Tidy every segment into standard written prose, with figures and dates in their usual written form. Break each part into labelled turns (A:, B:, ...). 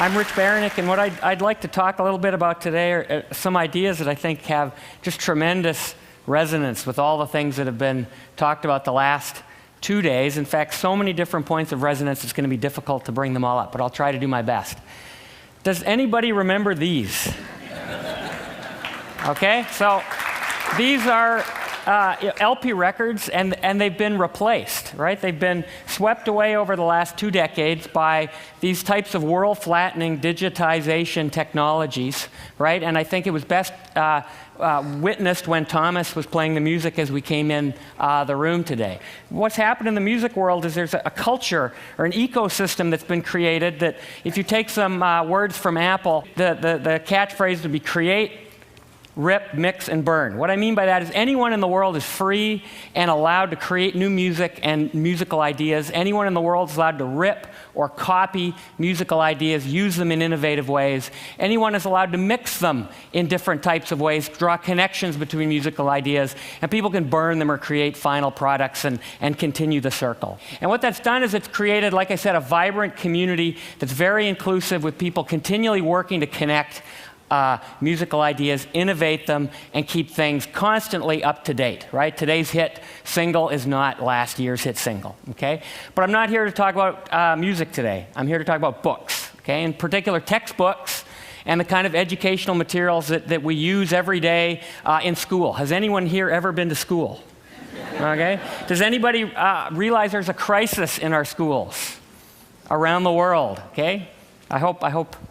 A: I'm Rich Baraniuk, and what I'd like to talk a little bit about today are some ideas that I think have just tremendous resonance with all the things that have been talked about the last 2 days. In fact, so many different points of resonance, it's going to be difficult to bring them all up, but I'll try to do my best. Does anybody remember these? Okay, so these are LP records, and they've been replaced, right? They've been swept away over the last 2 decades by these types of world-flattening digitization technologies, right? And I think it was best witnessed when Thomas was playing the music as we came in the room today. What's happened in the music world is there's a culture or an ecosystem that's been created that if you take some words from Apple, the catchphrase would be create, rip, mix, and burn. What I mean by that is anyone in the world is free and allowed to create new music and musical ideas. Anyone in the world is allowed to rip or copy musical ideas, use them in innovative ways. Anyone is allowed to mix them in different types of ways, draw connections between musical ideas, and people can burn them or create final products and continue the circle. And what that's done is it's created, like I said, a vibrant community that's very inclusive with people continually working to connect musical ideas, innovate them, and keep things constantly up to date, right? Today's hit single is not last year's hit single, okay? But I'm not here to talk about music today. I'm here to talk about books, okay? In particular, textbooks and the kind of educational materials that we use every day in school. Has anyone here ever been to school? Okay? Does anybody realize there's a crisis in our schools around the world, okay? I hope,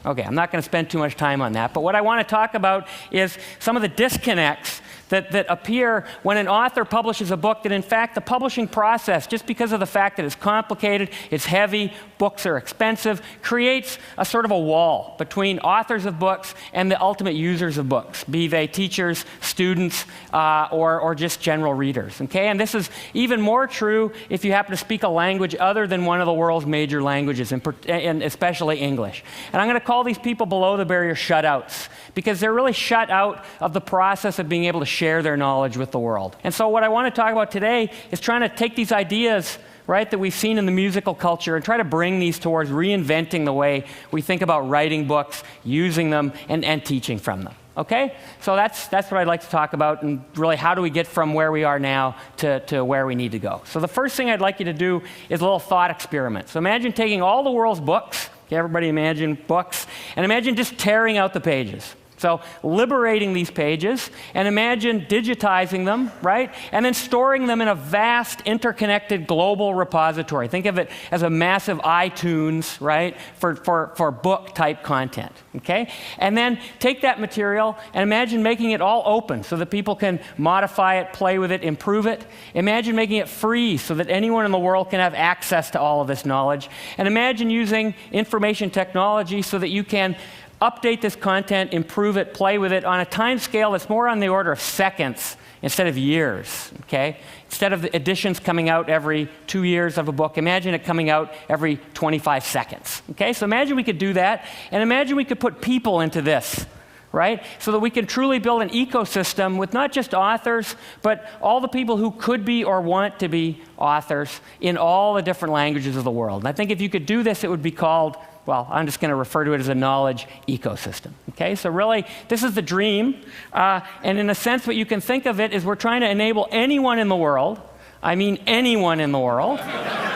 A: okay, I'm not going to spend too much time on that, but what I want to talk about is some of the disconnects that appear when an author publishes a book that in fact the publishing process, just because of the fact that it's complicated, it's heavy, books are expensive, creates a sort of a wall between authors of books and the ultimate users of books, be they teachers, students, or just general readers, okay? And this is even more true if you happen to speak a language other than one of the world's major languages, and especially English. And I'm going to call these people below the barrier shutouts, because they're really shut out of the process of being able to share their knowledge with the world. And so what I want to talk about today is trying to take these ideas, right, that we've seen in the musical culture and try to bring these towards reinventing the way we think about writing books, using them, and teaching from them. Okay? So that's what I'd like to talk about, and really how do we get from where we are now to where we need to go. So the first thing I'd like you to do is a little thought experiment. So imagine taking all the world's books, okay, everybody imagine books, and imagine just tearing out the pages. So liberating these pages, and imagine digitizing them, right? And then storing them in a vast, interconnected global repository. Think of it as a massive iTunes, right, for book-type content, okay? And then take that material and imagine making it all open so that people can modify it, play with it, improve it. Imagine making it free so that anyone in the world can have access to all of this knowledge. And imagine using information technology so that you can update this content, improve it, play with it on a time scale that's more on the order of seconds instead of years, okay? Instead of the editions coming out every 2 years of a book, imagine it coming out every 25 seconds, okay? So imagine we could do that, and imagine we could put people into this, right? So that we can truly build an ecosystem with not just authors, but all the people who could be or want to be authors in all the different languages of the world. And I think if you could do this, it would be called, well, I'm just going to refer to it as a knowledge ecosystem, okay? So really, this is the dream, and in a sense, what you can think of it is we're trying to enable anyone in the world, I mean anyone in the world,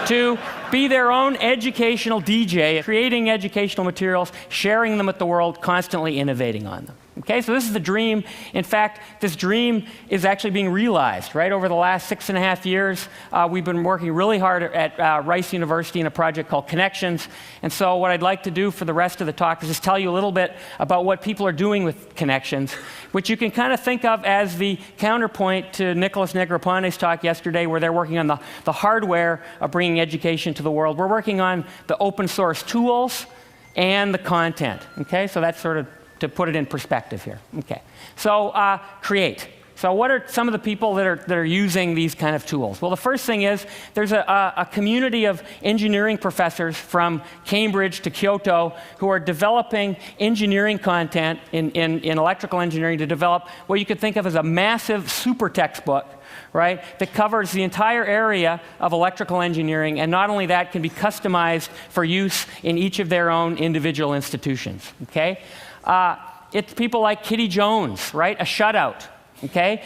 A: to be their own educational DJ, creating educational materials, sharing them with the world, constantly innovating on them. Okay, so this is the dream. In fact, this dream is actually being realized, right? Over the last 6.5 years, we've been working really hard at Rice University in a project called Connections. And so what I'd like to do for the rest of the talk is just tell you a little bit about what people are doing with Connections, which you can kind of think of as the counterpoint to Nicholas Negroponte's talk yesterday, where they're working on the hardware of bringing education to the world. We're working on the open source tools and the content, okay? So that's sort of to put it in perspective here. Okay. So create. So what are some of the people that are using these kind of tools? Well, the first thing is there's a community of engineering professors from Cambridge to Kyoto who are developing engineering content in electrical engineering to develop what you could think of as a massive super textbook, right, that covers the entire area of electrical engineering, and not only that, can be customized for use in each of their own individual institutions, okay? It's people like Kitty Jones, right, a shutout, okay?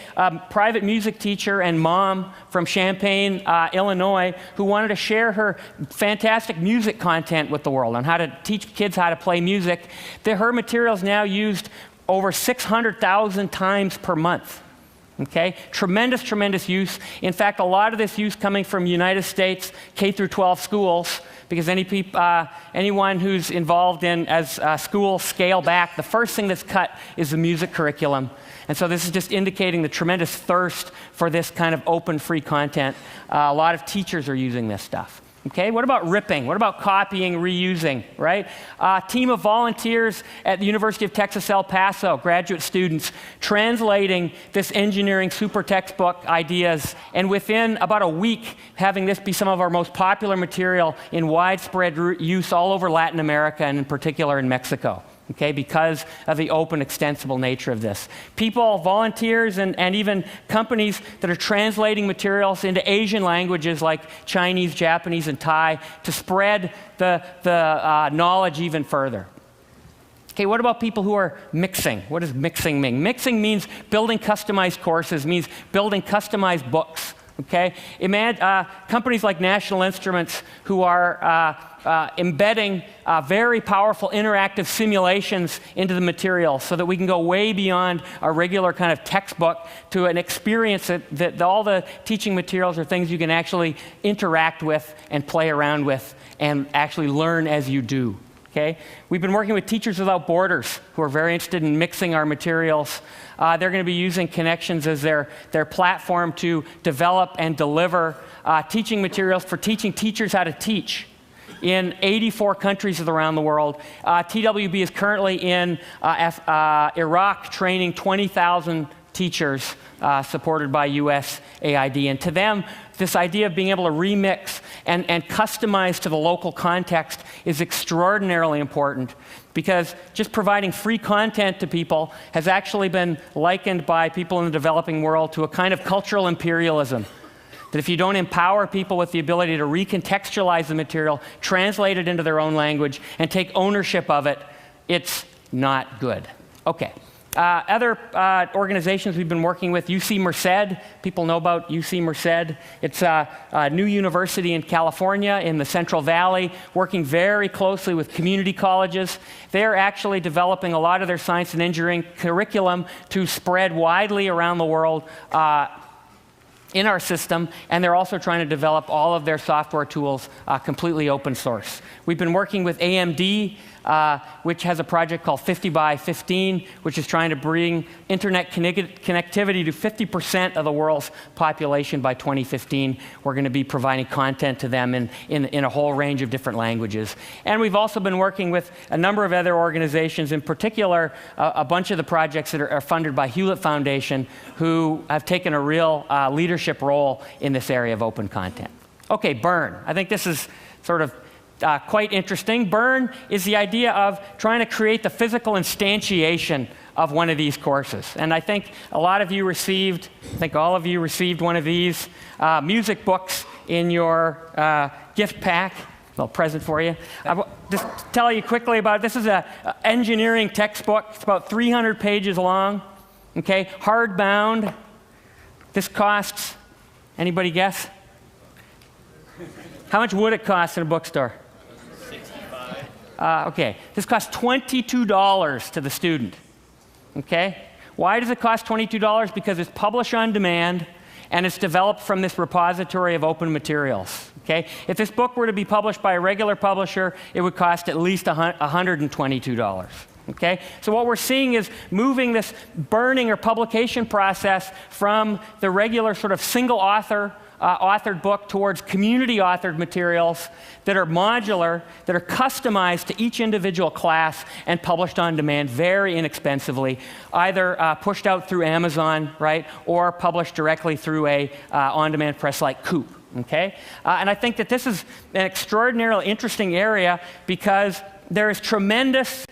A: Private music teacher and mom from Champaign, Illinois, who wanted to share her fantastic music content with the world on how to teach kids how to play music. Her materials now used over 600,000 times per month. Okay, tremendous, tremendous use. In fact, a lot of this use coming from United States K through 12 schools, because anyone who's involved in as schools scale back, the first thing that's cut is the music curriculum. And so this is just indicating the tremendous thirst for this kind of open, free content. A lot of teachers are using this stuff. Okay, what about ripping? What about copying, reusing, right? A team of volunteers at the University of Texas, El Paso, graduate students, translating this engineering super textbook ideas, and within about a week, having this be some of our most popular material in widespread use all over Latin America, and in particular in Mexico. Okay, because of the open, extensible nature of this. People, volunteers, and even companies that are translating materials into Asian languages like Chinese, Japanese, and Thai to spread the knowledge even further. Okay, what about people who are mixing? What does mixing mean? Mixing means building customized courses, means building customized books. Okay, companies like National Instruments who are embedding very powerful interactive simulations into the material so that we can go way beyond a regular kind of textbook to an experience that all the teaching materials are things you can actually interact with and play around with and actually learn as you do. Okay? We've been working with Teachers Without Borders who are very interested in mixing our materials. They're going to be using Connections as their platform to develop and deliver teaching materials for teaching teachers how to teach in 84 countries around the world. TWB is currently in Iraq training 20,000 teachers supported by USAID. And to them, this idea of being able to remix and customize to the local context is extraordinarily important, because just providing free content to people has actually been likened by people in the developing world to a kind of cultural imperialism. That if you don't empower people with the ability to recontextualize the material, translate it into their own language, and take ownership of it, it's not good. Okay. Other organizations we've been working with, UC Merced. People know about UC Merced. It's a new university in California in the Central Valley, working very closely with community colleges. They're actually developing a lot of their science and engineering curriculum to spread widely around the world in our system, and they're also trying to develop all of their software tools completely open source. We've been working with AMD, which has a project called 50 by 15, which is trying to bring internet connectivity to 50% of the world's population by 2015. We're going to be providing content to them in a whole range of different languages. And we've also been working with a number of other organizations, in particular, a bunch of the projects that are funded by Hewlett Foundation, who have taken a real leadership role in this area of open content. Okay, burn. I think this is sort of quite interesting. Burn is the idea of trying to create the physical instantiation of one of these courses. And I think a lot of you received, I think all of you received one of these music books in your gift pack. A little present for you. I'll just tell you quickly about it. This is an engineering textbook. It's about 300 pages long. Okay, hardbound. This costs, anybody guess? How much would it cost in a bookstore? Okay, this costs $22 to the student. Okay, why does it cost $22? Because it's published on demand and it's developed from this repository of open materials. Okay, if this book were to be published by a regular publisher, it would cost at least $122. Okay? So what we're seeing is moving this burning or publication process from the regular sort of single author authored book towards community authored materials that are modular, that are customized to each individual class and published on demand very inexpensively, either pushed out through Amazon, right, or published directly through a on-demand press like Coop. Okay? And I think that this is an extraordinarily interesting area because there is tremendous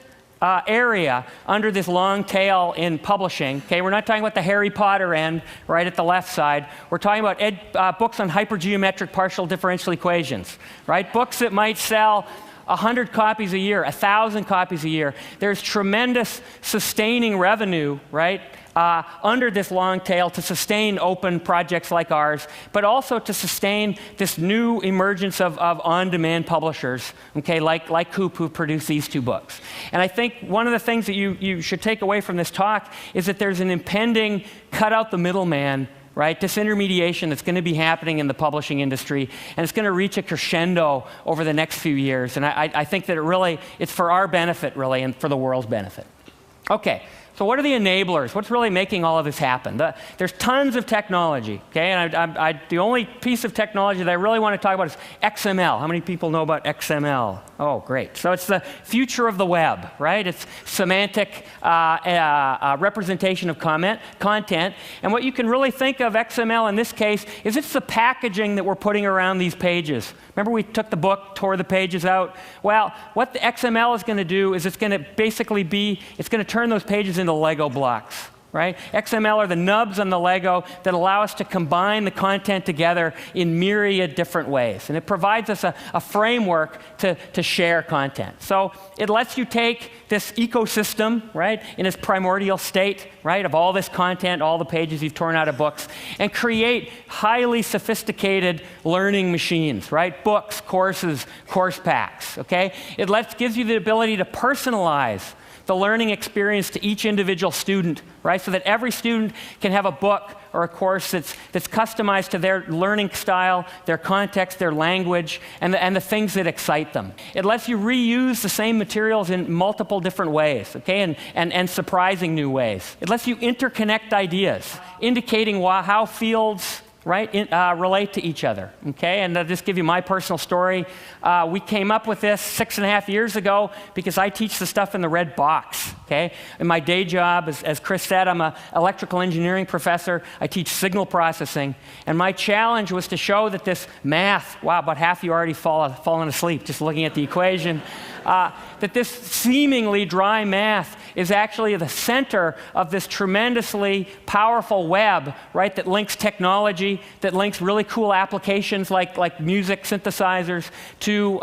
A: area under this long tail in publishing. Okay, we're not talking about the Harry Potter end right at the left side. We're talking about books on hypergeometric partial differential equations, right? Books that might sell 100 copies a year, 1,000 copies a year. There's tremendous sustaining revenue, right, under this long tail to sustain open projects like ours, but also to sustain this new emergence of on-demand publishers, okay, like Coop, who produce these two books. And I think one of the things that you should take away from this talk is that there's an impending cut out the middleman, right, disintermediation that's going to be happening in the publishing industry, and it's going to reach a crescendo over the next few years. And I think that it's for our benefit, really, and for the world's benefit. Okay. So what are the enablers? What's really making all of this happen? There's tons of technology, okay? And the only piece of technology that I really want to talk about is XML. How many people know about XML? Oh, great. So it's the future of the web, right? It's semantic representation of content. And what you can really think of XML in this case is it's the packaging that we're putting around these pages. Remember we took the book, tore the pages out? Well, what the XML is going to do is it's going to basically it's going to turn those pages into Lego blocks, right? XML are the nubs on the Lego that allow us to combine the content together in myriad different ways. And it provides us a framework to share content. So it lets you take this ecosystem, right, in its primordial state, right, of all this content, all the pages you've torn out of books, and create highly sophisticated learning machines, right? Books, courses, course packs, okay? It gives you the ability to personalize the learning experience to each individual student, right? So that every student can have a book or a course that's customized to their learning style, their context, their language, and the things that excite them. It lets you reuse the same materials in multiple different ways, okay, and surprising new ways. It lets you interconnect ideas, indicating how fields, right, relate to each other, okay? And I'll just give you my personal story. We came up with this 6.5 years ago because I teach the stuff in the red box, okay? In my day job, as Chris said, I'm an electrical engineering professor. I teach signal processing. And my challenge was to show that this math, wow, about half you already fallen asleep just looking at the equation, that this seemingly dry math is actually the center of this tremendously powerful web, right, that links technology, that links really cool applications like music synthesizers to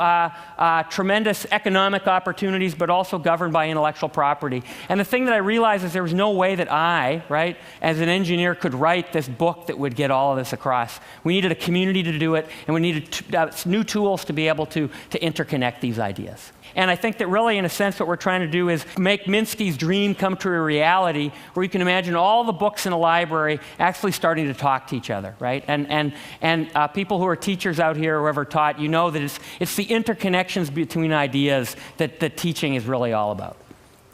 A: tremendous economic opportunities, but also governed by intellectual property. And the thing that I realized is there was no way that I, right, as an engineer could write this book that would get all of this across. We needed a community to do it, and we needed new tools to be able to interconnect these ideas. And I think that really, in a sense, what we're trying to do is make Minsky's dream come to a reality where you can imagine all the books in a library actually starting to talk to each other, right? And people who are teachers out here, whoever taught, you know that it's the interconnections between ideas that teaching is really all about.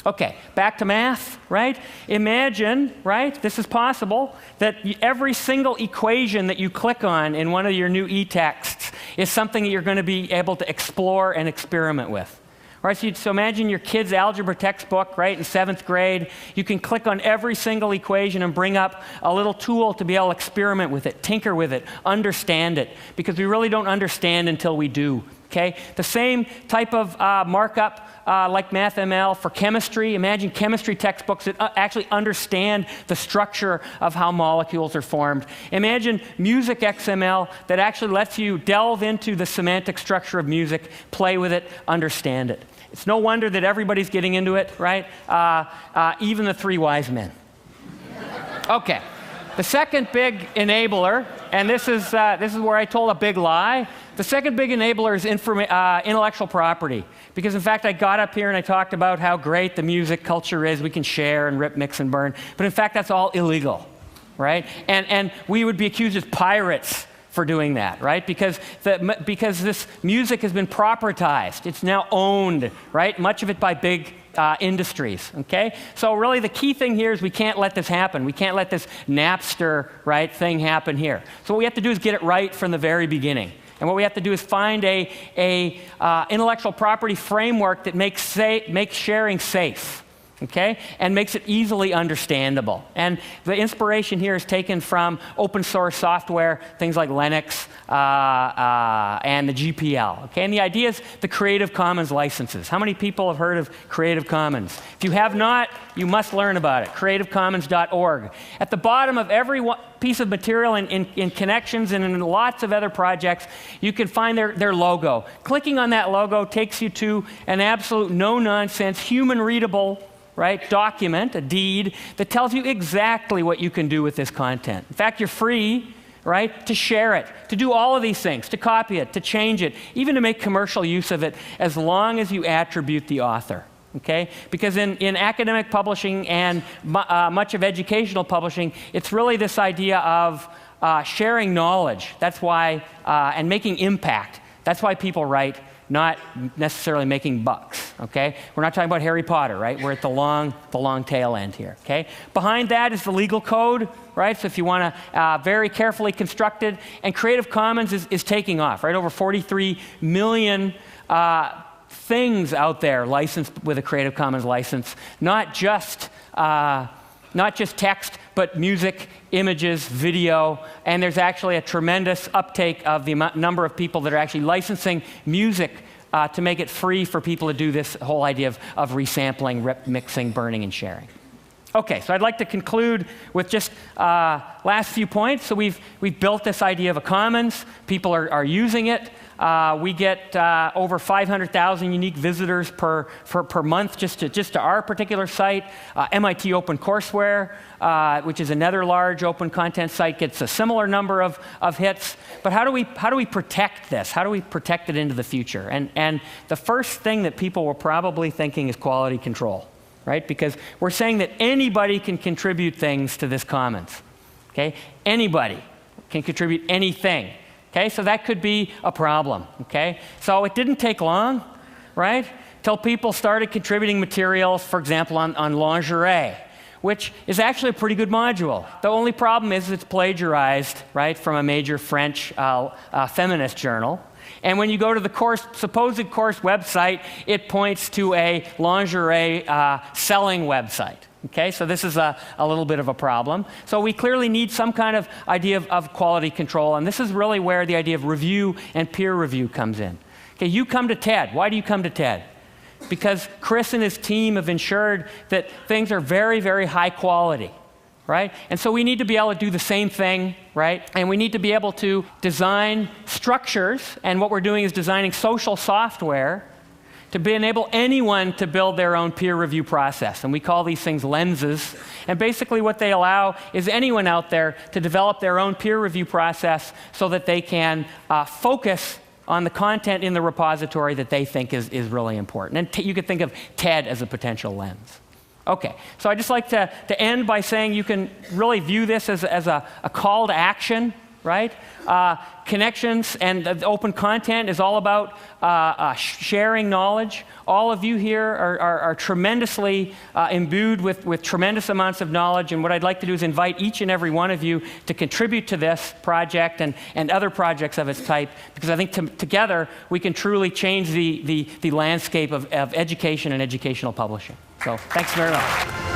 A: Okay, back to math, right? Imagine, right, this is possible, that every single equation that you click on in one of your new e-texts is something that you're going to be able to explore and experiment with. Right, so imagine your kid's algebra textbook, right, in 7th grade. You can click on every single equation and bring up a little tool to be able to experiment with it, tinker with it, understand it, because we really don't understand until we do. Okay? The same type of markup like MathML for chemistry. Imagine chemistry textbooks that actually understand the structure of how molecules are formed. Imagine music XML that actually lets you delve into the semantic structure of music, play with it, understand it. It's no wonder that everybody's getting into it, right? Even the 3 wise men. Okay. The second big enabler, and this is where I told a big lie. The second big enabler is intellectual property. Because in fact, I got up here and I talked about how great the music culture is. We can share and rip, mix, and burn. But in fact, that's all illegal, right? And we would be accused as pirates for doing that, right? Because this music has been propertized. It's now owned, right? Much of it by big industries, okay? So really the key thing here is we can't let this happen. We can't let this Napster, right, thing happen here. So what we have to do is get it right from the very beginning. And what we have to do is find a intellectual property framework that makes sharing safe, okay, and makes it easily understandable. And the inspiration here is taken from open source software, things like Linux and the GPL, okay? And the idea is the Creative Commons licenses. How many people have heard of Creative Commons? If you have not, you must learn about it, creativecommons.org. At the bottom of every piece of material in Connections and in lots of other projects, you can find their logo. Clicking on that logo takes you to an absolute no-nonsense, human-readable, right, document, a deed, that tells you exactly what you can do with this content. In fact, you're free, right, to share it, to do all of these things, to copy it, to change it, even to make commercial use of it, as long as you attribute the author, okay? Because in academic publishing and much of educational publishing, it's really this idea of sharing knowledge. That's why, and making impact. That's why people write, not necessarily making bucks, okay? We're not talking about Harry Potter, right? We're at the long tail end here, okay? Behind that is the legal code, right? So if you want to, very carefully constructed, and Creative Commons is taking off, right? Over 43 million things out there licensed with a Creative Commons license, not just text, but music, images, video, and there's actually a tremendous uptake of the number of people that are actually licensing music to make it free for people to do this whole idea of resampling, mixing, burning, and sharing. Okay, so I'd like to conclude with just last few points. So we've built this idea of a commons. People are using it. We get over 500,000 unique visitors per month just to our particular site. MIT OpenCourseWare, which is another large open content site, gets a similar number of hits. But how do we protect this? How do we protect it into the future? And the first thing that people were probably thinking is quality control, right? Because we're saying that anybody can contribute things to this commons, okay? Anybody can contribute anything. Okay, so that could be a problem, okay? So it didn't take long, right, till people started contributing materials, for example, on lingerie, which is actually a pretty good module. The only problem is it's plagiarized, right, from a major French feminist journal. And when you go to the supposed course website, it points to a lingerie selling website. Okay, so this is a little bit of a problem. So we clearly need some kind of idea of quality control, and this is really where the idea of review and peer review comes in. Okay, you come to TED. Why do you come to TED? Because Chris and his team have ensured that things are very, very high quality, right? And so we need to be able to do the same thing, right? And we need to be able to design structures, and what we're doing is designing social software to enable anyone to build their own peer review process. And we call these things lenses. And basically what they allow is anyone out there to develop their own peer review process so that they can focus on the content in the repository that they think is really important. And you could think of TED as a potential lens. Okay, so I'd just like to end by saying you can really view this as a call to action, right? Connections and open content is all about sharing knowledge. All of you here are tremendously imbued with tremendous amounts of knowledge, and what I'd like to do is invite each and every one of you to contribute to this project and other projects of its type, because I think together we can truly change the landscape of education and educational publishing. So thanks very much.